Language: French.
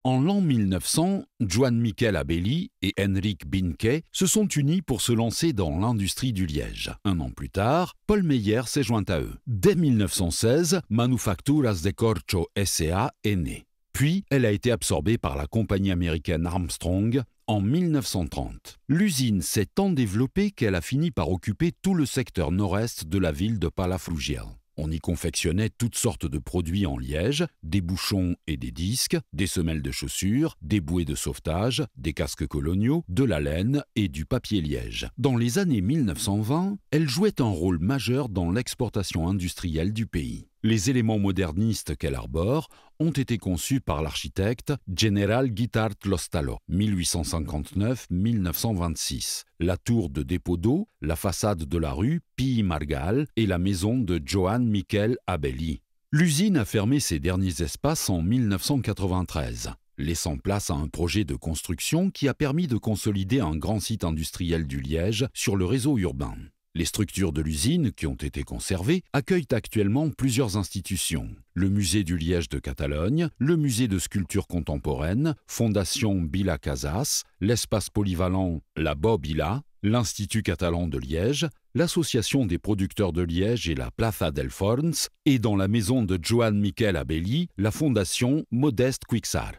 En l'an 1900, Joan Miquel Abelli et Henrik Binke se sont unis pour se lancer dans l'industrie du liège. Un an plus tard, Paul Meyer s'est joint à eux. Dès 1916, Manufacturas de Corcho S.A. est née. Puis, elle a été absorbée par la compagnie américaine Armstrong en 1930. L'usine s'est tant développée qu'elle a fini par occuper tout le secteur nord-est de la ville de Palafrugell. On y confectionnait toutes sortes de produits en liège, des bouchons et des disques, des semelles de chaussures, des bouées de sauvetage, des casques coloniaux, de la laine et du papier liège. Dans les années 1920, elle jouait un rôle majeur dans l'exportation industrielle du pays. Les éléments modernistes qu'elle arbore ont été conçus par l'architecte General Guitart Lostalo, 1859-1926. La tour de dépôt d'eau, la façade de la rue Pi Margall et la maison de Joan Miquel Abelli. L'usine a fermé ses derniers espaces en 1993, laissant place à un projet de construction qui a permis de consolider un grand site industriel du liège sur le réseau urbain. Les structures de l'usine, qui ont été conservées, accueillent actuellement plusieurs institutions. Le musée du liège de Catalogne, le musée de sculpture contemporaine, Fondation Vila Casas, l'espace polyvalent La Bobila, l'Institut catalan de Liège, l'Association des producteurs de liège et la Plaza del Forns, et dans la maison de Joan Miquel Abelli, la Fondation Modest Cuixart.